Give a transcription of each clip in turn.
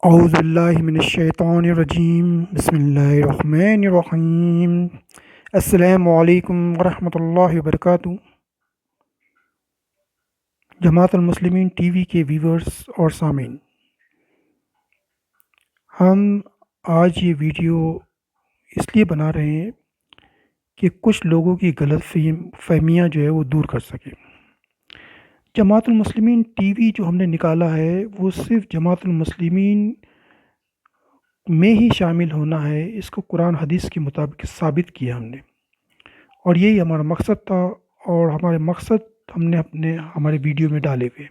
اعوذ باللہ من الشیطان الرجیم بسم اللہ الرحمن الرحیم السلام علیکم ورحمۃ اللہ وبرکاتہ۔ جماعت المسلمین ٹی وی کے ویورز اور سامعین، ہم آج یہ ویڈیو اس لیے بنا رہے ہیں کہ کچھ لوگوں کی غلط فہمیاں جو ہے وہ دور کر سکیں۔ جماعت المسلمین ٹی وی جو ہم نے نکالا ہے وہ صرف جماعت المسلمین میں ہی شامل ہونا ہے، اس کو قرآن حدیث کے مطابق ثابت کیا ہم نے، اور یہی ہمارا مقصد تھا، اور ہمارے مقصد ہم نے ہمارے ویڈیو میں ڈالے ہوئے۔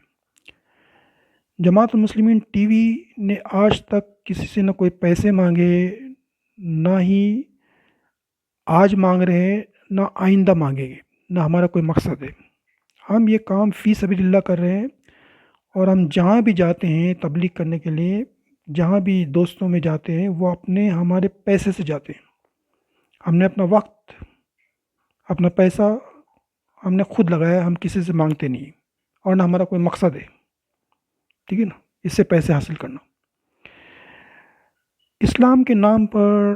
جماعت المسلمین ٹی وی نے آج تک کسی سے نہ کوئی پیسے مانگے، نہ ہی آج مانگ رہے ہیں، نہ آئندہ مانگیں گے، نہ ہمارا کوئی مقصد ہے۔ ہم یہ کام فی سبیل اللہ کر رہے ہیں، اور ہم جہاں بھی جاتے ہیں تبلیغ کرنے کے لیے، جہاں بھی دوستوں میں جاتے ہیں، وہ ہمارے پیسے سے جاتے ہیں۔ ہم نے اپنا وقت، اپنا پیسہ ہم نے خود لگایا، ہم کسی سے مانگتے نہیں، اور نہ ہمارا کوئی مقصد ہے، ٹھیک ہے نا، اس سے پیسے حاصل کرنا۔ اسلام کے نام پر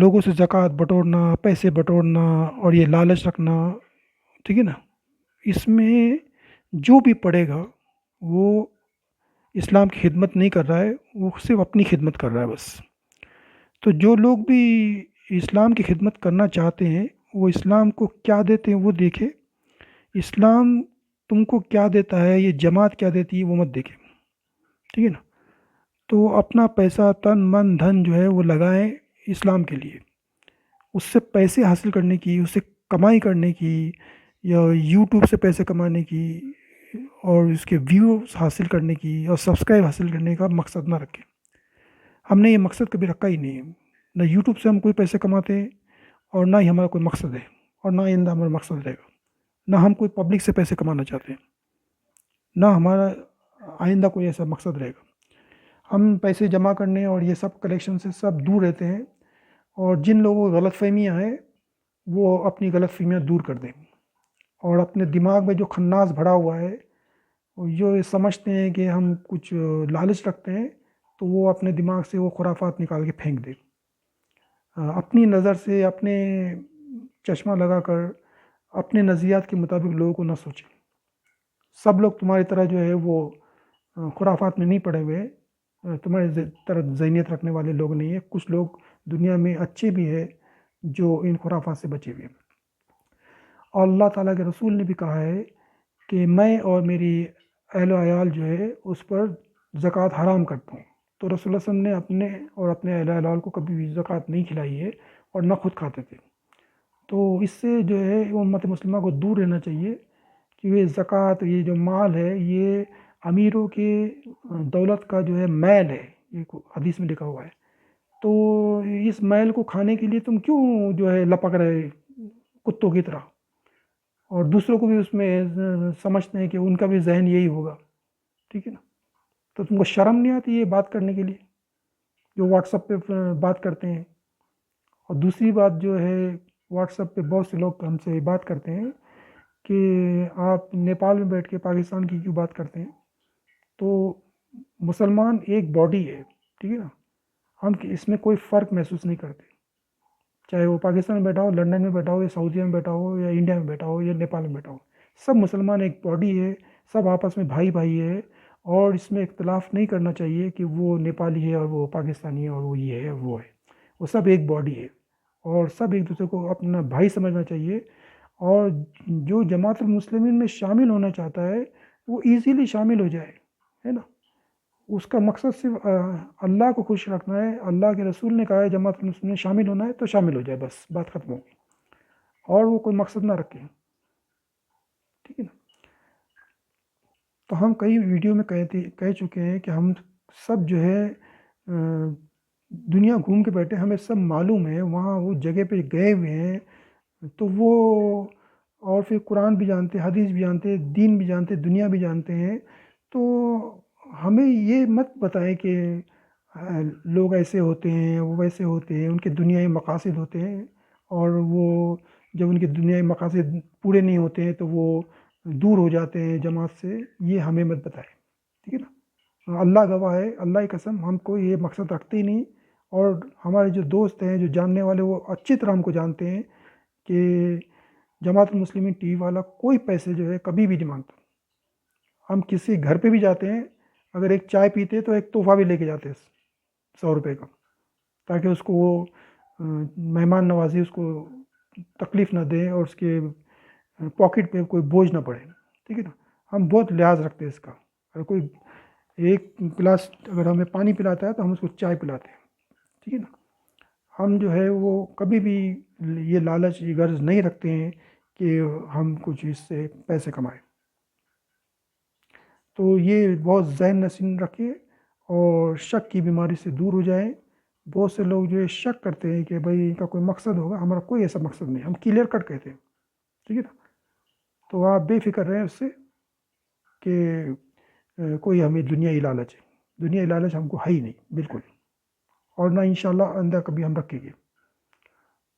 لوگوں سے زکوٰۃ بٹورنا، پیسے بٹورنا، اور یہ لالچ رکھنا، ٹھیک ہے نا، اس میں جو بھی پڑے گا وہ اسلام کی خدمت نہیں کر رہا ہے، وہ صرف اپنی خدمت کر رہا ہے بس۔ تو جو لوگ بھی اسلام کی خدمت کرنا چاہتے ہیں، وہ اسلام کو کیا دیتے ہیں وہ دیکھے، اسلام تم کو کیا دیتا ہے، یہ جماعت کیا دیتی ہے وہ مت دیکھے، ٹھیک ہے نا۔ تو اپنا پیسہ، تن من دھن جو ہے وہ لگائیں اسلام کے لیے، اس سے پیسے حاصل کرنے کی، اس سے کمائی کرنے کی، یا یوٹیوب سے پیسے کمانے کی، اور اس کے ویوز حاصل کرنے کی، اور سبسکرائب حاصل کرنے کا مقصد نہ رکھیں۔ ہم نے یہ مقصد کبھی رکھا ہی نہیں ہے، نہ یوٹیوب سے ہم کوئی پیسے کماتے ہیں، اور نہ ہی ہمارا کوئی مقصد ہے، اور نہ آئندہ ہمارا مقصد رہے گا۔ نہ ہم کوئی پبلک سے پیسے کمانا چاہتے ہیں، نہ ہمارا آئندہ کوئی ایسا مقصد رہے گا۔ ہم پیسے جمع کرنے اور یہ سب کلیکشن سے سب دور رہتے ہیں، اور جن لوگوں کو غلط فہمیاں ہیں وہ اپنی غلط فہمیاں دور کر دیں، اور اپنے دماغ میں جو خناس بھرا ہوا ہے، جو یہ سمجھتے ہیں کہ ہم کچھ لالچ رکھتے ہیں، تو وہ اپنے دماغ سے وہ خرافات نکال کے پھینک دیں۔ اپنی نظر سے، اپنے چشمہ لگا کر، اپنے نظریات کے مطابق لوگوں کو نہ سوچیں۔ سب لوگ تمہاری طرح جو ہے وہ خرافات میں نہیں پڑے ہوئے، تمہاری طرح ذہنیت رکھنے والے لوگ نہیں ہیں۔ کچھ لوگ دنیا میں اچھے بھی ہیں جو ان خرافات سے بچے ہوئے ہیں، اور اللہ تعالیٰ کے رسول نے بھی کہا ہے کہ میں اور میری اہل و عیال جو ہے اس پر زکوٰۃ حرام کرتا ہوں۔ تو رسول اللہ صلی اللہ علیہ وسلم نے اپنے اور اپنے اہل و عیال کو کبھی بھی زکوٰۃ نہیں کھلائی ہے، اور نہ خود کھاتے تھے۔ تو اس سے جو ہے امت مسلمہ کو دور رہنا چاہیے، کہ یہ زکوٰۃ، یہ جو مال ہے، یہ امیروں کے دولت کا جو ہے میل ہے، یہ حدیث میں لکھا ہوا ہے۔ تو اس میل کو کھانے کے لیے تم کیوں جو ہے لپک رہے کتوں کی طرح، اور دوسروں کو بھی اس میں سمجھتے ہیں کہ ان کا بھی ذہن یہی ہوگا، ٹھیک ہے نا۔ تو تم کو شرم نہیں آتی یہ بات کرنے کے لیے، جو واٹس ایپ پہ بات کرتے ہیں؟ اور دوسری بات جو ہے، واٹس ایپ پہ بہت سے لوگ ہم سے بات کرتے ہیں کہ آپ نیپال میں بیٹھ کے پاکستان کی کیوں بات کرتے ہیں؟ تو مسلمان ایک باڈی ہے، ٹھیک ہے نا، ہم اس میں کوئی فرق محسوس نہیں کرتے، چاہے وہ پاکستان میں بیٹھا ہو، لندن میں بیٹھا ہو، یا سعودیہ میں بیٹھا ہو، یا انڈیا میں بیٹھا ہو، یا نیپال میں بیٹھا ہو، سب مسلمان ایک باڈی ہے، سب آپس میں بھائی بھائی ہے، اور اس میں اختلاف نہیں کرنا چاہیے کہ وہ نیپالی ہے اور وہ پاکستانی ہے، اور وہ یہ ہے وہ ہے، وہ سب ایک باڈی ہے، اور سب ایک دوسرے کو اپنا بھائی سمجھنا چاہیے۔ اور جو جماعت المسلمین میں شامل ہونا چاہتا ہے وہ ایزیلی شامل ہو جائے، ہے نا۔ اس کا مقصد صرف اللہ کو خوش رکھنا ہے۔ اللہ کے رسول نے کہا ہے جماعت المسلمین میں شامل ہونا ہے تو شامل ہو جائے، بس بات ختم ہو گئی، اور وہ کوئی مقصد نہ رکھے، ٹھیک ہے نا۔ تو ہم کئی ویڈیو میں کہہ چکے ہیں کہ ہم سب جو ہے دنیا گھوم کے بیٹھے، ہمیں سب معلوم ہے، وہاں وہ جگہ پہ گئے ہوئے ہیں، تو وہ اور پھر قرآن بھی جانتے، حدیث بھی جانتے، دین بھی جانتے، دنیا بھی جانتے ہیں۔ تو ہمیں یہ مت بتائیں کہ لوگ ایسے ہوتے ہیں، وہ ویسے ہوتے ہیں، ان کے دنیائی مقاصد ہوتے ہیں، اور وہ جب ان کے دنیائی مقاصد پورے نہیں ہوتے ہیں تو وہ دور ہو جاتے ہیں جماعت سے، یہ ہمیں مت بتائیں، ٹھیک ہے نا۔ اللہ گواہ ہے، اللہ کی قسم ہم کو یہ مقصد رکھتے ہی نہیں، اور ہمارے جو دوست ہیں جو جاننے والے وہ اچھی طرح ہم کو جانتے ہیں کہ جماعت المسلمین ٹی وی والا کوئی پیسے جو ہے کبھی بھی نہیں مانگتا۔ ہم کسی گھر پہ بھی جاتے ہیں، اگر ایک چائے پیتے تو ایک تحفہ بھی لے کے جاتے ہیں 100 روپے کا، تاکہ اس کو وہ مہمان نوازی اس کو تکلیف نہ دے اور اس کے پاکٹ پہ کوئی بوجھ نہ پڑے، ٹھیک ہے نا۔ ہم بہت لحاظ رکھتے ہیں اس کا، اگر کوئی ایک گلاس اگر ہمیں پانی پلاتا ہے تو ہم اس کو چائے پلاتے ہیں، ٹھیک ہے نا۔ ہم جو ہے وہ کبھی بھی یہ لالچ یہ غرض نہیں رکھتے ہیں کہ ہم کچھ اس سے پیسے کمائیں۔ تو یہ بہت ذہن نشین رکھے اور شک کی بیماری سے دور ہو جائیں۔ بہت سے لوگ جو ہے شک کرتے ہیں کہ بھائی ان کا کوئی مقصد ہوگا، ہمارا کوئی ایسا مقصد نہیں، ہم کلیئر کٹ کہتے ہیں، ٹھیک ہے نا۔ تو آپ بے فکر رہیں اس سے کہ کوئی ہمیں دنیائی لالچ ہے، دنیائی لالچ ہم کو ہے ہی نہیں بالکل، اور نہ انشاءاللہ آئندہ کبھی ہم رکھیں گے،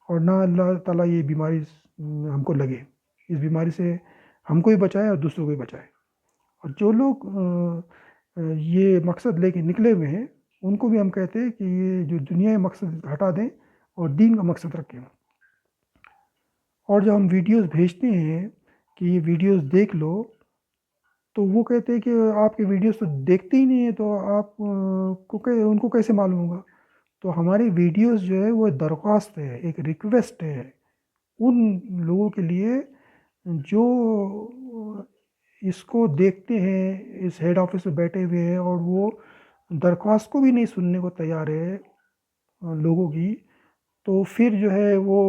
اور نہ اللہ تعالیٰ یہ بیماری ہم کو لگے، اس بیماری سے ہم کو ہی بچائے اور دوسروں کو ہی بچائے۔ اور جو لوگ یہ مقصد لے کے نکلے ہوئے ہیں ان کو بھی ہم کہتے ہیں کہ یہ جو دنیا مقصد ہٹا دیں اور دین کا مقصد رکھیں۔ اور جب ہم ویڈیوز بھیجتے ہیں کہ یہ ویڈیوز دیکھ لو، تو وہ کہتے ہیں کہ آپ کے ویڈیوز تو دیکھتے ہی نہیں ہیں، تو آپ کو ان کو کیسے معلوم ہوگا؟ تو ہماری ویڈیوز جو ہے وہ درخواست ہے، ایک ریکویسٹ ہے ان لوگوں کے لیے جو اس کو دیکھتے ہیں، اس ہیڈ آفس میں بیٹھے ہوئے ہیں اور وہ درخواست کو بھی نہیں سننے کو تیار ہے لوگوں کی، تو پھر جو ہے وہ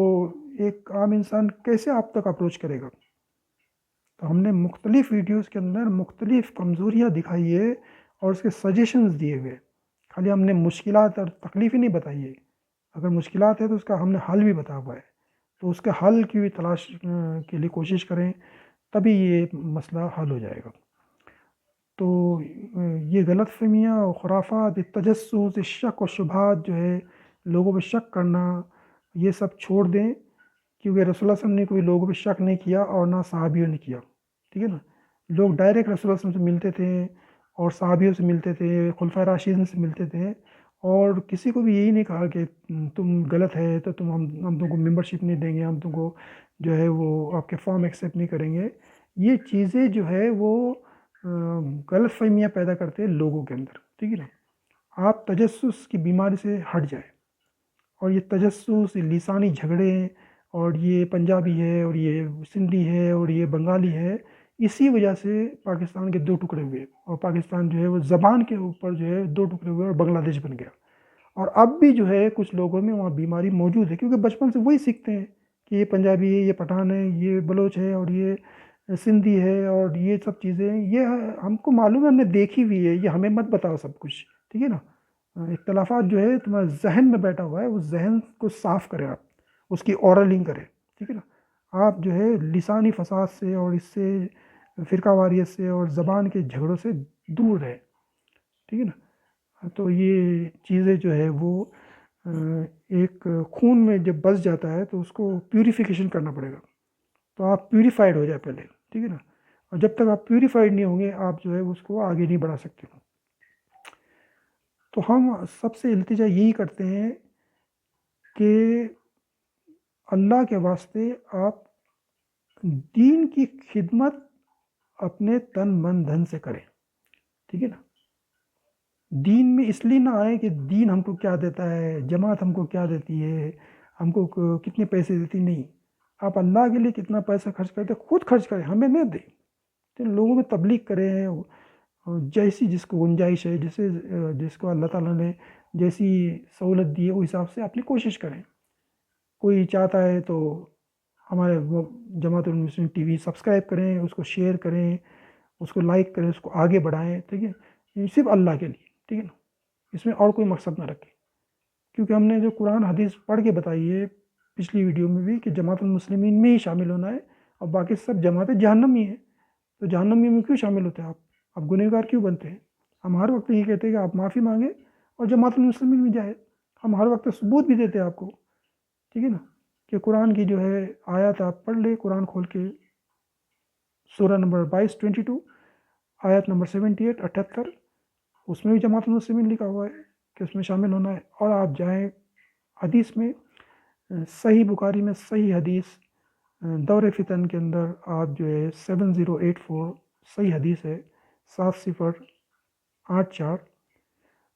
ایک عام انسان کیسے آپ تک اپروچ کرے گا؟ تو ہم نے مختلف ویڈیوز کے اندر مختلف کمزوریاں دکھائی ہے اور اس کے سجیشنز دیے ہوئے، خالی ہم نے مشکلات اور تکلیفیں نہیں بتائی ہے، اگر مشکلات ہے تو اس کا ہم نے حل بھی بتایا ہوا ہے، تو اس کے حل کی بھی تلاش کے لیے کوشش کریں، تبھی یہ مسئلہ حل ہو جائے گا۔ تو یہ غلط فہمیاں اور خرافات، تجسس، شک و شبہات جو ہے لوگوں پہ شک کرنا، یہ سب چھوڑ دیں، کیونکہ رسول اللہ صلی اللہ علیہ وسلم نے کوئی لوگوں پہ شک نہیں کیا اور نہ صحابیوں نے کیا، ٹھیک ہے نا۔ لوگ ڈائریکٹ رسول اللہ صلی اللہ علیہ وسلم سے ملتے تھے اور صحابیوں سے ملتے تھے، خلفائے راشدین سے ملتے تھے، اور کسی کو بھی یہی نہیں کہا کہ تم غلط ہے تو ہم تم کو ممبرشپ نہیں دیں گے، ہم تم کو جو ہے وہ آپ کے فارم ایکسیپٹ نہیں کریں گے۔ یہ چیزیں جو ہے وہ غلط فہمیاں پیدا کرتے ہیں لوگوں کے اندر، ٹھیک ہے نا۔ آپ تجسس کی بیماری سے ہٹ جائیں، اور یہ تجسس، یہ لسانی جھگڑے اور یہ پنجابی ہے اور یہ سندھی ہے اور یہ بنگالی ہے، اسی وجہ سے پاکستان کے 2 ٹکڑے ہوئے، اور پاکستان جو ہے وہ زبان کے اوپر جو ہے 2 ٹکڑے ہوئے اور بنگلہ دیش بن گیا۔ اور اب بھی جو ہے کچھ لوگوں میں وہاں بیماری موجود ہے، کیونکہ بچپن سے وہی سیکھتے ہیں کہ یہ پنجابی ہے، یہ پٹھان ہے، یہ بلوچ ہے اور یہ سندھی ہے اور یہ سب چیزیں، یہ ہم کو معلوم ہے، ہم نے دیکھی ہوئی ہے، یہ ہمیں مت بتاؤ سب کچھ، ٹھیک ہے نا۔ اختلافات جو ہے تمہارے ذہن میں بیٹھا ہوا ہے، اس ذہن کو صاف کرے، آپ اس کی اورلنگ کرے، ٹھیک ہے نا۔ آپ جو ہے لسانی فساد سے اور اس سے فرقہ واریت سے اور زبان کے جھگڑوں سے دور رہے، ٹھیک ہے نا۔ تو یہ چیزیں جو ہے وہ ایک خون میں جب بس جاتا ہے تو اس کو پیوریفیکیشن کرنا پڑے گا، تو آپ پیوریفائڈ ہو جائے پہلے، ٹھیک ہے نا۔ اور جب تک آپ پیوریفائڈ نہیں ہوں گے آپ جو ہے اس کو آگے نہیں بڑھا سکتے۔ تو ہم سب سے التجا یہی کرتے ہیں کہ اللہ کے واسطے آپ دین کی خدمت اپنے تن من دھن سے کریں، ٹھیک ہے نا۔ دین میں اس لیے نہ آئے کہ دین ہم کو کیا دیتا ہے، جماعت ہم کو کیا دیتی ہے، ہم کو کتنے پیسے دیتی، نہیں، آپ اللہ کے لیے کتنا پیسہ خرچ کرتے خود خرچ کریں، ہمیں نہ دیں، تو لوگوں میں تبلیغ کریں، جیسی جس کو گنجائش ہے، جس کو اللہ تعالیٰ نے جیسی سہولت دی ہے اس حساب سے اپنی کوشش کریں۔ کوئی چاہتا ہے تو ہمارے جماعت المسلمین ٹی وی سبسکرائب کریں، اس کو شیئر کریں، اس کو لائک کریں، اس کو آگے بڑھائیں، ٹھیک ہے، یہ صرف اللہ کے لیے، ٹھیک ہے نا، اس میں اور کوئی مقصد نہ رکھیں، کیونکہ ہم نے جو قرآن حدیث پڑھ کے بتائی ہے پچھلی ویڈیو میں بھی کہ جماعت المسلمین میں ہی شامل ہونا ہے، اور باقی سب جماعتیں جہنمی ہیں، تو جہنمی میں کیوں شامل ہوتے ہیں آپ گنہگار کیوں بنتے ہیں؟ ہم ہر وقت یہ کہتے ہیں کہ آپ معافی مانگیں اور جماعت المسلمین میں جائیں، ہم ہر وقت ثبوت بھی دیتے ہیں آپ کو، ٹھیک ہے نا، کہ قرآن کی جو ہے آیات آپ پڑھ لیں، قرآن کھول کے سورہ نمبر 22 22، آیت نمبر 78 78، اس میں بھی جماعت المسلمین لکھا ہوا ہے کہ اس میں شامل ہونا ہے. اور آپ جائیں حدیث میں، صحیح بخاری میں صحیح حدیث دور فتن کے اندر آپ جو ہے 7084 صحیح حدیث ہے 7084،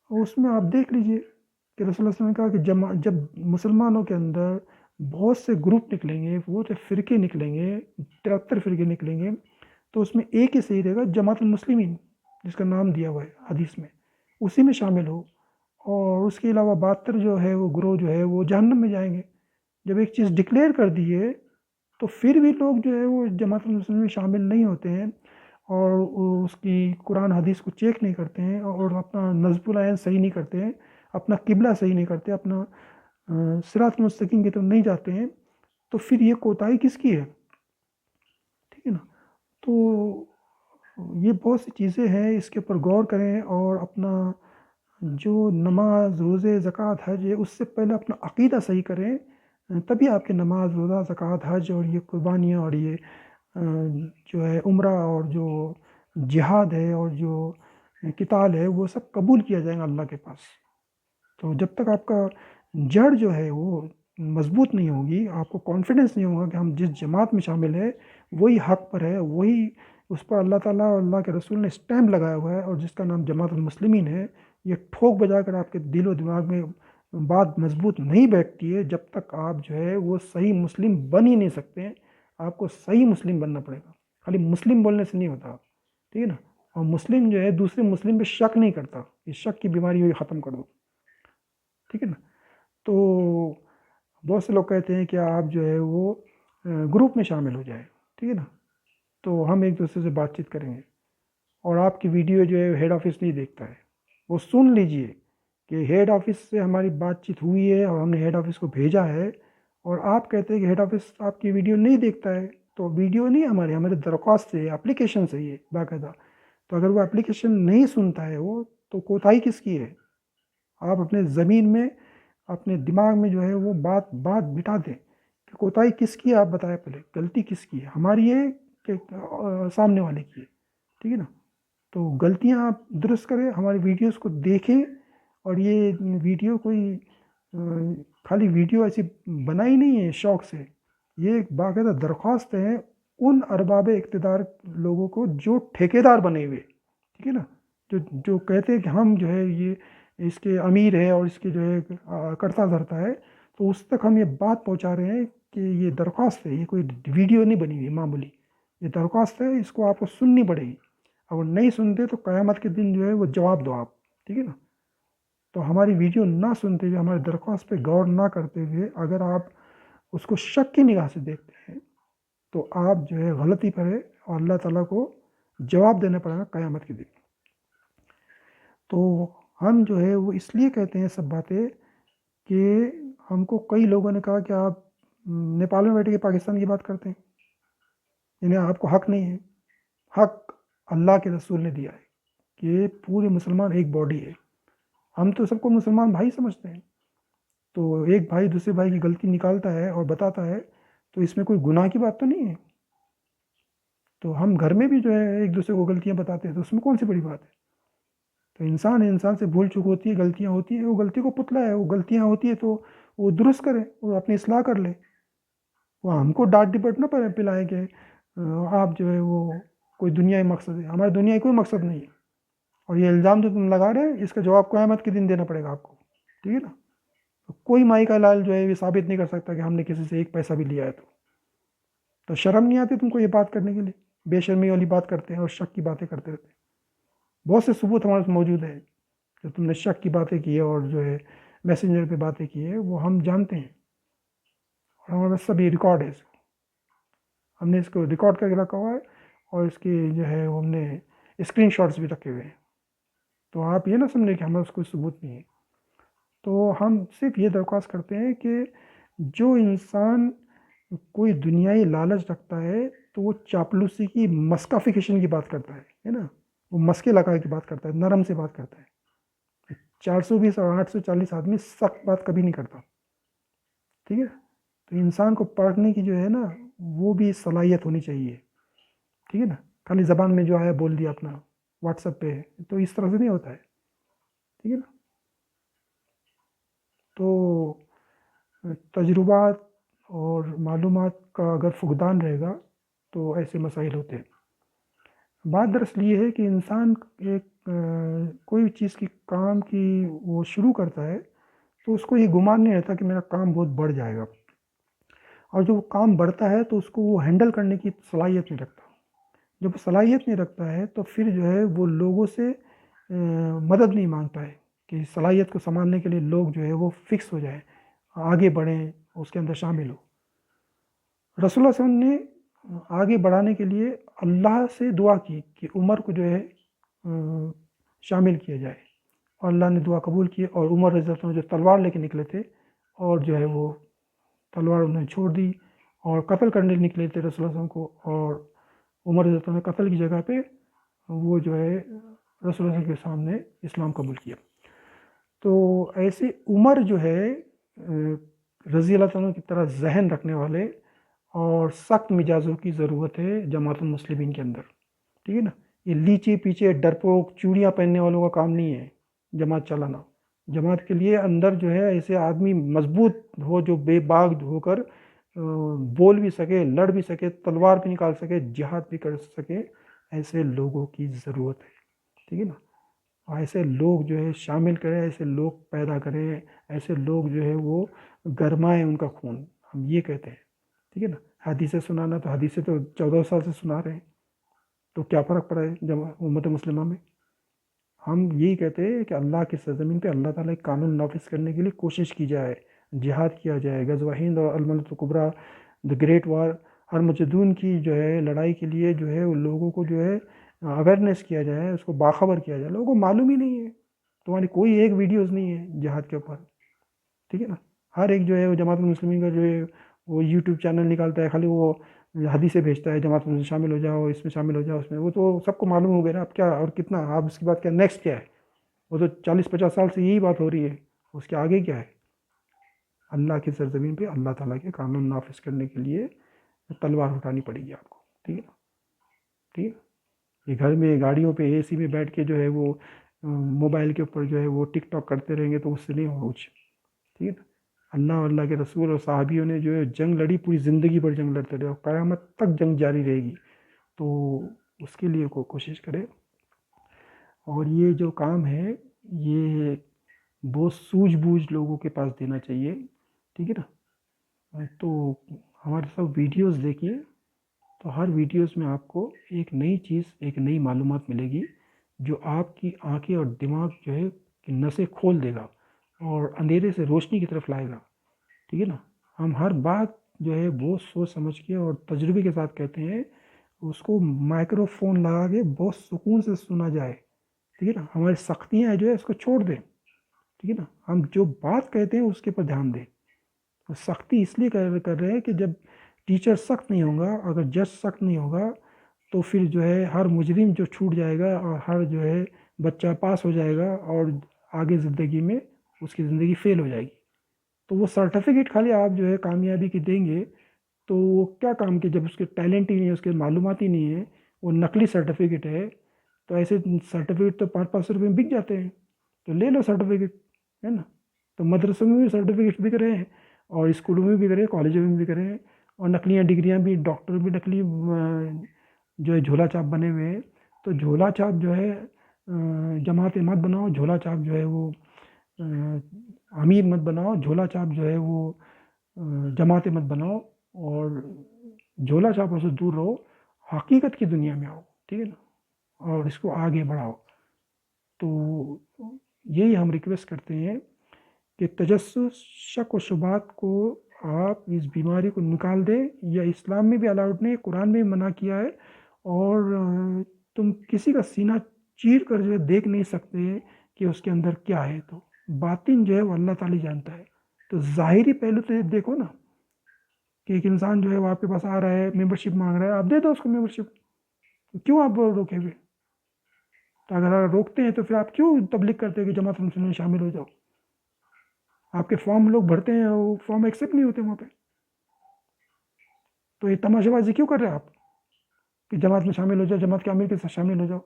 اس میں آپ دیکھ لیجئے کہ رسول اللہ صلی اللہ علیہ وسلم نے کہا کہ جب مسلمانوں کے اندر بہت سے گروپ نکلیں گے، بہت سے فرقے نکلیں گے، 73 فرقے نکلیں گے، تو اس میں ایک ہی صحیح رہے گا، جماعت المسلمین جس کا نام دیا ہوا ہے حدیث میں، اسی میں شامل ہو. اور اس کے علاوہ 72 جو ہے وہ گروہ جو ہے وہ جہنم میں جائیں گے. جب ایک چیز ڈکلیئر کر دی ہے تو پھر بھی لوگ جو ہے وہ جماعت المسلمین میں شامل نہیں ہوتے ہیں، اور اس کی قرآن حدیث کو چیک نہیں کرتے ہیں، اور اپنا نصب العین صحیح نہیں کرتے ہیں، اپنا قبلہ صحیح نہیں کرتے، اپنا صراط مستقیم کی طرف نہیں جاتے ہیں، تو پھر یہ کوتاہی کس کی ہے؟ ٹھیک ہے نا. تو یہ بہت سی چیزیں ہیں، اس کے اوپر غور کریں، اور اپنا جو نماز روزے زکوٰۃ حج ہے اس سے پہلے اپنا عقیدہ صحیح کریں، تبھی آپ کے نماز روزہ زکوٰۃ حج اور یہ قربانیاں اور یہ جو ہے عمرہ اور جو جہاد ہے اور جو قتال ہے وہ سب قبول کیا جائیں گا اللہ کے پاس. تو جب تک آپ کا جڑ جو ہے وہ مضبوط نہیں ہوگی، آپ کو کانفیڈنس نہیں ہوگا کہ ہم جس جماعت میں شامل ہے وہی حق پر ہے، وہی اس پر اللہ تعالیٰ اور اللہ کے رسول نے اسٹیمپ لگایا ہوا ہے، اور جس کا نام جماعت المسلمین ہے، یہ ٹھوک بجا کر آپ کے دل و دماغ میں بات مضبوط نہیں بیٹھتی ہے جب تک آپ جو ہے وہ صحیح مسلم بن ہی نہیں سکتے ہیں. آپ کو صحیح مسلم بننا پڑے گا، خالی مسلم بولنے سے نہیں ہوتا. ٹھیک ہے نا. اور مسلم جو ہے دوسرے مسلم پہ شک نہیں کرتا، اس شک کی بیماری ہوئی ختم کر دو. ٹھیک ہے نا. تو بہت سے لوگ کہتے ہیں کہ آپ جو ہے وہ گروپ میں شامل ہو جائے. ٹھیک ہے نا. تو ہم ایک دوسرے سے بات چیت کریں گے، اور آپ کی ویڈیو جو ہے ہیڈ آفس نہیں دیکھتا ہے، وہ سن لیجئے کہ ہیڈ آفس سے ہماری بات چیت ہوئی ہے اور ہم نے ہیڈ آفس کو بھیجا ہے، اور آپ کہتے ہیں کہ ہیڈ آفس آپ کی ویڈیو نہیں دیکھتا ہے. تو ویڈیو نہیں ہمارے درخواست سے اپلیکیشن سے یہ باقاعدہ. تو اگر وہ اپلیکیشن نہیں سنتا ہے وہ، تو کوتاہی کس کی ہے؟ آپ اپنے زمین میں اپنے دماغ میں جو ہے وہ بات بٹھا دیں کہ کوتاہی کس کی ہے. آپ بتائیں پہلے غلطی کس کی ہے، ہماری ہے کہ سامنے والے کی ہے. ٹھیک ہے نا. تو غلطیاں آپ درست کریں، ہماری ویڈیوز کو دیکھیں. اور یہ ویڈیو کوئی خالی ویڈیو ایسی بنائی نہیں ہے شوق سے، یہ ایک باقاعدہ درخواست ہے ان ارباب اقتدار لوگوں کو جو ٹھیکیدار بنے ہوئے. ٹھیک ہے نا. جو کہتے ہیں کہ ہم جو ہے یہ اس کے امیر ہے اور اس کے جو ہے کرتا دھرتا ہے، تو اس تک ہم یہ بات پہنچا رہے ہیں کہ یہ درخواست ہے، یہ کوئی ویڈیو نہیں بنی ہوئی معمولی، یہ درخواست ہے، اس کو آپ کو سننی پڑے گی. اگر نہیں سنتے تو قیامت کے دن جو ہے وہ جواب دو آپ. ٹھیک ہے نا. تو ہماری ویڈیو نہ سنتے ہوئے، ہمارے درخواست پہ غور نہ کرتے ہوئے اگر آپ اس کو شک کی نگاہ سے دیکھتے ہیں، تو آپ جو ہے غلطی پر ہے، اور اللہ تعالیٰ کو جواب دینا پڑے گا قیامت کے دن. تو ہم جو ہے وہ اس لیے کہتے ہیں سب باتیں کہ ہم کو کئی لوگوں نے کہا کہ آپ نیپال میں بیٹھ کے پاکستان کی بات کرتے ہیں، یعنی آپ کو حق نہیں ہے. حق اللہ کے رسول نے دیا ہے کہ پورے مسلمان ایک باڈی ہے. ہم تو سب کو مسلمان بھائی سمجھتے ہیں. تو ایک بھائی دوسرے بھائی کی غلطی نکالتا ہے اور بتاتا ہے، تو اس میں کوئی گناہ کی بات تو نہیں ہے. تو ہم گھر میں بھی جو ہے ایک دوسرے کو غلطیاں بتاتے ہیں، تو اس میں کون سی بڑی بات ہے؟ تو انسان سے بھول چک ہوتی ہے، غلطیاں ہوتی ہیں، وہ غلطی کو پتلا ہے، وہ غلطیاں ہوتی ہے تو وہ درست کرے، وہ اپنی اصلاح کر لے. وہ ہم کو ڈانٹ ڈپٹ نہ پلائے کہ آپ جو ہے وہ کوئی دنیائی مقصد ہے. ہمارے دنیائی کوئی مقصد نہیں ہے. اور یہ الزام جو تم لگا رہے ہیں اس کا جواب قیامت کے دن دینا پڑے گا آپ کو. ٹھیک ہے نا. کوئی مائی کا لال جو ہے یہ ثابت نہیں کر سکتا کہ ہم نے کسی سے ایک پیسہ بھی لیا ہے. تو شرم نہیں آتی تم کو یہ بات کرنے کے لیے؟ بے شرمی والی بات کرتے ہیں اور شک کی باتیں کرتے رہتے ہیں. بہت سے ثبوت ہمارے پاس موجود ہے جو تم نے شک کی باتیں کی ہے اور جو ہے میسنجر پہ باتیں کی ہے، وہ ہم جانتے ہیں، اور ہمارے پاس سبھی ریکارڈ ہے. ہم نے اس کو ریکارڈ کر کے رکھا ہوا ہے، اور اس کی جو ہے ہم نے اسکرین شاٹس بھی رکھے ہوئے ہیں. تو آپ یہ نہ سمجھیں کہ ہمارے پاس کوئی ثبوت نہیں ہے. تو ہم صرف یہ درخواست کرتے ہیں کہ جو انسان کوئی دنیائی لالچ رکھتا ہے تو وہ چاپلوسی کی مسکافیکیشن کی بات کرتا ہے نا، وہ مسکے لگا کی بات کرتا ہے، نرم سے بات کرتا ہے. 420 اور 840 آدمی سخت بات کبھی نہیں کرتا. ٹھیک ہے. تو انسان کو پڑھنے کی جو ہے نا وہ بھی صلاحیت ہونی چاہیے. ٹھیک ہے نا. خالی زبان میں جو آیا بول دیا اپنا واٹس ایپ پہ، تو اس طرح سے نہیں ہوتا ہے. ٹھیک ہے نا. تو تجربات اور معلومات کا اگر فقدان رہے گا تو ایسے مسائل ہوتے ہیں. بات دراصل یہ ہے کہ انسان ایک کوئی چیز کی کام کی وہ شروع کرتا ہے تو اس کو یہ گمان نہیں رہتا کہ میرا کام بہت بڑھ جائے گا، اور جو کام بڑھتا ہے تو اس کو وہ ہینڈل کرنے کی صلاحیت نہیں رکھتا. جب صلاحیت نہیں رکھتا ہے تو پھر جو ہے وہ لوگوں سے مدد نہیں مانگتا ہے کہ صلاحیت کو سنبھالنے کے لیے لوگ جو ہے وہ فکس ہو جائیں، آگے بڑھیں، اس کے اندر شامل ہو. رسول اللہ صلی اللہ علیہ وسلم نے آگے بڑھانے کے لیے اللہ سے دعا کی کہ عمر کو جو ہے شامل کیا جائے، اور اللہ نے دعا قبول کی، اور عمر رضی اللہ عنہ جو تلوار لے کے نکلے تھے اور جو ہے وہ تلوار انہوں نے چھوڑ دی اور قتل کرنے نکلے تھے رسول اللہ صلی اللہ علیہ وسلم کو، اور عمر رضی اللہ عنہ نے قتل کی جگہ پہ وہ جو ہے رسول اللہ صلی اللہ علیہ وسلم کے سامنے اسلام قبول کیا. تو ایسے عمر جو ہے رضی اللہ عنہ کی طرح ذہن رکھنے والے اور سخت مزاجوں کی ضرورت ہے جماعت المسلمین کے اندر. ٹھیک ہے نا. یہ لیچے پیچھے ڈرپوک چوڑیاں پہننے والوں کا کام نہیں ہے جماعت چلانا. جماعت کے لیے اندر جو ہے ایسے آدمی مضبوط ہو جو بے باک ہو کر بول بھی سکے، لڑ بھی سکے، تلوار بھی نکال سکے، جہاد بھی کر سکے، ایسے لوگوں کی ضرورت ہے. ٹھیک ہے نا. ایسے لوگ جو ہے شامل کریں، ایسے لوگ پیدا کریں، ایسے لوگ جو ہے وہ گرمائیں ان کا خون، ہم یہ کہتے ہیں. ٹھیک ہے نا. حدیثیں سنانا تو حدیثیں تو 14 سال سے سنا رہے ہیں، تو کیا فرق پڑا ہے جب امت مسلمہ میں. ہم یہی کہتے ہیں کہ اللہ کی سرزمین پہ اللہ تعالیٰ کے قانون نافذ کرنے کے لیے کوشش کی جائے، جہاد کیا جائے. غزوہ ہند اور الملت الکبریٰ، دا گریٹ وار، ارمجدون کی جو ہے لڑائی کے لیے جو ہے ان لوگوں کو جو ہے اویئرنیس کیا جائے، اس کو باخبر کیا جائے. لوگوں کو معلوم ہی نہیں ہے، تمہاری کوئی ایک ویڈیوز نہیں ہے جہاد کے اوپر. ٹھیک ہے نا. ہر ایک جو ہے وہ جماعت المسلمین کا جو ہے وہ یوٹیوب چینل نکالتا ہے، خالی وہ حدیثیں بھیجتا ہے، جماعت میں شامل ہو جاؤ، اس میں شامل ہو جاؤ، اس میں. وہ تو سب کو معلوم ہو گیا نا. اب کیا اور کتنا، آپ اس کے بعد کیا نیکسٹ کیا ہے؟ وہ تو 40-50 سال سے یہی بات ہو رہی ہے، اس کے آگے کیا ہے؟ اللہ کی سرزمین پہ اللہ تعالیٰ کے قانون نافذ کرنے کے لیے تلوار اٹھانی پڑے گی آپ کو. ٹھیک ہے نا. ٹھیک ہے. یہ گھر میں گاڑیوں پہ اے سی میں بیٹھ کے جو ہے وہ موبائل کے اوپر جو ہے وہ ٹک ٹاک کرتے رہیں گے تو اس سے نہیں ہوگا کچھ. ٹھیک ہے نا. اللہ اور اللہ کے رسول اور صحابیوں نے جو ہے جنگ لڑی، پوری زندگی بھر جنگ لڑتے رہے، اور قیامت تک جنگ جاری رہے گی. تو اس کے لیے کوشش کرے. اور یہ جو کام ہے یہ بہت سوجھ بوجھ لوگوں کے پاس دینا چاہیے. ٹھیک ہے نا. تو ہمارے سب ویڈیوز دیکھیے، تو ہر ویڈیوز میں آپ کو ایک نئی چیز، ایک نئی معلومات ملے گی جو آپ کی آنکھیں اور دماغ جو ہے کہ نسیں کھول دے گا اور اندھیرے سے روشنی کی طرف لائے گا. ٹھیک ہے نا. ہم ہر بات جو ہے بہت سوچ سمجھ کے اور تجربے کے ساتھ کہتے ہیں، اس کو مائکرو فون لگا کے بہت سکون سے سنا جائے. ٹھیک ہے نا. ہماری سختیاں جو ہے اس کو چھوڑ دیں. ٹھیک ہے نا. ہم جو بات کہتے ہیں اس کے پر دھیان دیں. سختی اس لیے کر رہے ہیں کہ جب ٹیچر سخت نہیں ہوگا، اگر جج سخت نہیں ہوگا، تو پھر جو ہے ہر مجرم جو چھوٹ جائے گا اور ہر جو ہے بچہ پاس ہو جائے گا اور آگے زندگی میں اس کی زندگی فیل ہو جائے گی. تو وہ سرٹیفکیٹ خالی آپ جو ہے کامیابی کی دیں گے تو وہ کیا کام کے، جب اس کے ٹیلنٹ ہی نہیں ہے، اس کے معلومات ہی نہیں ہے، وہ نقلی سرٹیفکیٹ ہے. تو ایسے سرٹیفکیٹ تو 500-500 روپے میں بک جاتے ہیں، تو لے لو سرٹیفکیٹ، ہے نا. تو مدرسوں میں بھی سرٹیفکیٹ بک رہے ہیں، اور اسکولوں میں بھی کرے، کالجوں میں بھی کرے، اور نقلیاں ڈگریاں بھی، ڈاکٹر بھی نقلی جو ہے جھولا چھاپ بنے ہوئے ہیں. تو جھولا چھاپ جو ہے جماعت مت بناؤ، جھولا چھاپ جو ہے وہ امیر مت بناؤ، جھولا چھاپ جو ہے وہ جماعت مت بناؤ، اور جھولا چھاپوں سے دور رہو، حقیقت کی دنیا میں آؤ. ٹھیک ہے نا. اور اس کو آگے بڑھاؤ. تو یہی ہم ریکویسٹ کرتے ہیں کہ تجسس، شک و شبہات کو آپ اس بیماری کو نکال دیں. یا اسلام میں بھی الاؤڈ نہیں، قرآن میں بھی منع کیا ہے، اور تم کسی کا سینہ چیر کر جو ہے دیکھ نہیں سکتے کہ اس کے اندر کیا ہے. تو باطن جو ہے وہ اللہ تعالی جانتا ہے. تو ظاہری پہلو تو دیکھو نا کہ ایک انسان جو ہے وہ آپ کے پاس آ رہا ہے، ممبر شپ مانگ رہا ہے، آپ دے دو اس کو ممبر شپ. کیوں آپ روکے ہوئے؟ تو اگر آپ روکتے ہیں تو پھر آپ کیوں تبلیغ کرتے ہیں کہ جماعت مسلمین میں شامل ہو جاؤ؟ آپ کے فارم لوگ بھرتے ہیں، وہ فارم ایکسیپٹ نہیں ہوتے وہاں پہ. تو یہ تماشا بازی کیوں کر رہے ہیں آپ کہ جماعت میں شامل ہو جاؤ، جماعت کے امیر کے ساتھ شامل ہو جاؤ؟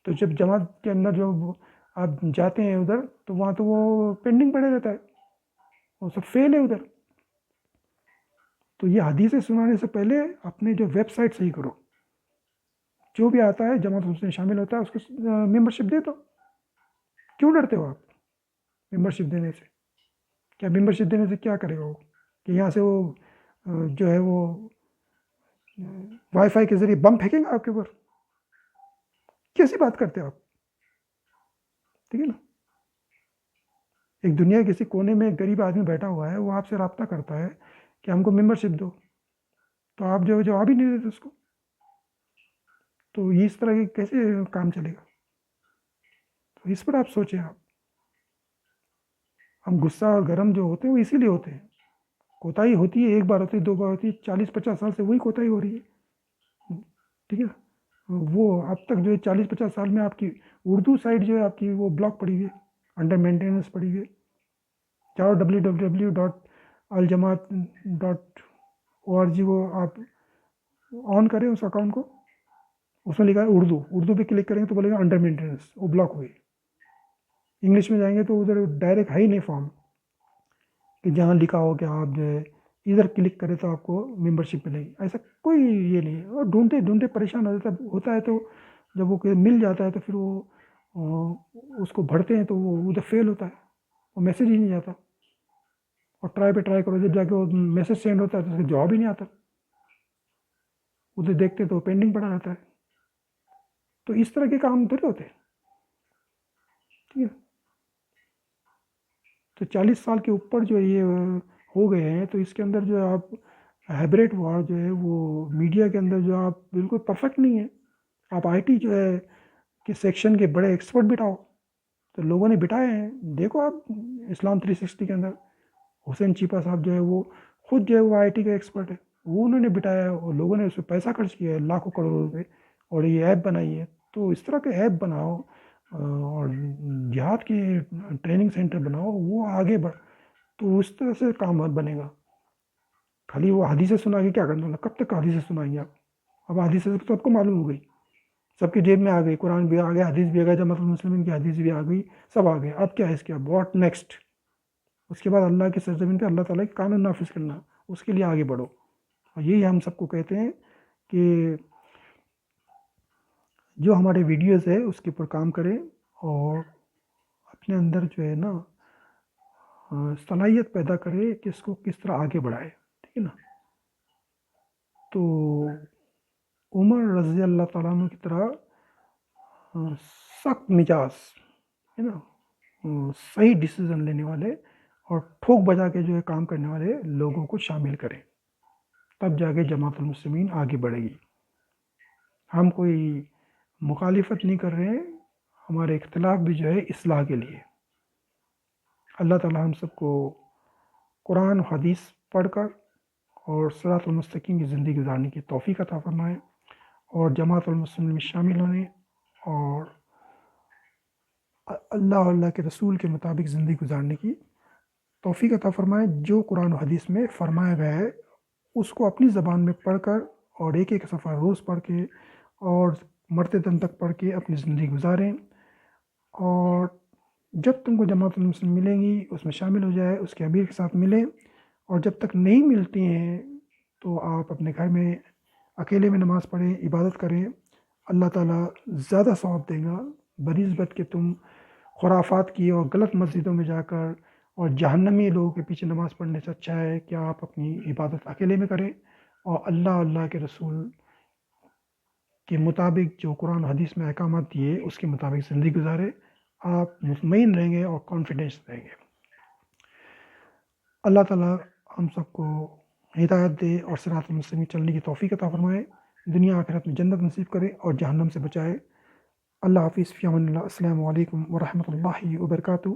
تو جب جماعت کے اندر جو آپ جاتے ہیں ادھر تو وہاں تو وہ پینڈنگ پڑے رہتا ہے، وہ سب فیل ہے ادھر. تو یہ حدیثیں سنانے سے پہلے اپنے جو ویب سائٹ صحیح کرو. جو بھی آتا ہے جماعت المسلمین شامل ہوتا ہے اس کو ممبرشپ دے دو. کیوں ڈرتے ہو آپ ممبرشپ دینے سے؟ کیا ممبرشپ دینے سے کیا کرے گا وہ؟ کہ یہاں سے وہ جو ہے وہ وائی فائی کے ذریعے بم پھینکیں گے آپ کے اوپر؟ کیسی بات کرتے ہو آپ؟ ٹھیک ہے نا. ایک دنیا کے کسی کونے میں ایک غریب آدمی بیٹھا ہوا ہے، وہ آپ سے رابطہ کرتا ہے کہ ہم کو ممبرشپ دو، تو آپ جو جواب ہی نہیں دیتے اس کو. تو اس طرح کے کیسے کام چلے گا؟ تو اس پر آپ سوچیں. ہم غصہ اور گرم جو ہوتے ہیں وہ اسی لیے ہوتے ہیں. کوتاہی ہوتی ہے، ایک بار ہوتی ہے، دو بار ہوتی ہے، 40-50 سال سے وہی کوتاہی ہو رہی ہے. ٹھیک ہے. وہ اب تک جو ہے 40-50 سال میں آپ کی اردو سائٹ جو ہے آپ کی وہ بلاک پڑی ہوئی ہے، انڈر مینٹیننس پڑی ہوئی ہے. چاہو www.aljamaat.org وہ آپ آن کریں اس اکاؤنٹ کو، اس میں لکھا ہے اردو پہ کلک کریں گے تو بولے گا انڈر مینٹیننس، وہ بلاک ہوئی. انگلش میں جائیں گے تو ادھر ڈائریکٹ ہے ہی نہیں فارم کہ جہاں لکھا ہو کہ آپ جو ہے ادھر کلک کریں تو آپ کو ممبرشپ ملے گی. ایسا کوئی یہ نہیں ہے. اور ڈھونڈتے ڈھونڈتے پریشان ہوتا ہے تو جب وہ مل جاتا ہے تو پھر وہ اس کو بھرتے ہیں تو وہ ادھر فیل ہوتا ہے، وہ میسیج ہی نہیں جاتا. اور ٹرائی پہ ٹرائی کرو، جب جا کے وہ میسیج سینڈ ہوتا ہے تو اس کا جواب ہی نہیں آتا، ادھر دیکھتے تو پینڈنگ پڑا رہتا ہے. تو اس طرح کے کام تھوڑے ہوتے ہیں. ٹھیک ہے. تو 40 سال کے اوپر جو یہ ہو گئے ہیں تو اس کے اندر جو ہے آپ ہیبریٹ وار جو ہے وہ میڈیا کے اندر جو آپ بالکل پرفیکٹ نہیں ہے. آپ آئی ٹی جو ہے کہ سیکشن کے بڑے ایکسپرٹ بٹھاؤ، تو لوگوں نے بٹھائے ہیں. دیکھو آپ اسلام 360 کے اندر حسین چیپا صاحب جو ہے وہ خود جو ہے وہ آئی ٹی کا ایکسپرٹ ہے، وہ انہوں نے بٹھایا ہے اور لوگوں نے اس پہ پیسہ خرچ کیا ہے لاکھوں کروڑوں روپے، اور یہ ایپ بنائی ہے. تو اس طرح کے ایپ بناؤ اور جہاد کے ٹریننگ سینٹر بناؤ، وہ آگے بڑھ. تو اس طرح سے کام بنے گا. خالی وہ حدیثیں سنا کے کیا کرنا؟ کب تک حدیثیں سنائیں گے آپ؟ اب حدیثیں تو سب کو معلوم ہو گئی، سب کی جیب میں آ گئی، قرآن بھی آ گیا، حدیث بھی آ گیا، جماعت المسلمین کی حدیث بھی آ گئی، سب آ گئے. اب کیا ہے اس کے واٹ نیکسٹ؟ اس کے بعد اللہ کی سرزمین پہ اللہ تعالیٰ کے قانون نافذ کرنا، اس کے لیے آگے بڑھو. اور یہی ہم سب کو کہتے ہیں کہ جو ہمارے ویڈیوز ہے اس کے اوپر کام کریں اور اپنے اندر جو ہے نا صلاحیت پیدا کرے کہ اس کو کس طرح آگے بڑھائے. ٹھیک ہے نا. تو عمر رضی اللہ تعالیٰ عنہ کی طرح سخت مزاج ہے نا، صحیح ڈیسیزن لینے والے اور ٹھوک بجا کے جو ہے کام کرنے والے لوگوں کو شامل کریں، تب جا کے جماعت المسلمین آگے بڑھے گی. ہم کوئی مخالفت نہیں کر رہے ہیں، ہمارے اختلاف بھی جو ہے اصلاح کے لیے. اللہ تعالیٰ ہم سب کو قرآن و حدیث پڑھ کر اور صراط المستقیم کی زندگی گزارنے کی توفیق عطا فرمائے، اور جماعت المسلمین میں شامل ہونے اور اللہ کے رسول کے مطابق زندگی گزارنے کی توفیق عطا فرمائے. جو قرآن و حدیث میں فرمایا گیا ہے اس کو اپنی زبان میں پڑھ کر اور ایک ایک صفحہ روز پڑھ کے اور مرتے دم تک پڑھ کے اپنی زندگی گزاریں. اور جب تم کو جماعت المسلمین ملیں گی اس میں شامل ہو جائے، اس کے امیر کے ساتھ ملیں. اور جب تک نہیں ملتی ہیں تو آپ اپنے گھر میں اکیلے میں نماز پڑھیں، عبادت کریں. اللہ تعالیٰ زیادہ ثواب دے گا بنسبت کہ تم خرافات کی اور غلط مسجدوں میں جا کر اور جہنمی لوگوں کے پیچھے نماز پڑھنے سے اچھا ہے کہ آپ اپنی عبادت اکیلے میں کریں اور اللہ کے رسول کے مطابق جو قرآن و حدیث میں احکامات دیے اس کے مطابق زندگی گزارے. آپ مطمئن رہیں گے اور کانفیڈنس رہیں گے. اللہ تعالیٰ ہم سب کو ہدایت دے اور صراط المستقیم چلنے کی توفیق عطا فرمائے، دنیا آخرت میں جنت نصیب کرے اور جہنم سے بچائے. اللہ حافظ. فی امان اللہ. السلام علیکم ورحمۃ اللہ وبرکاتہ.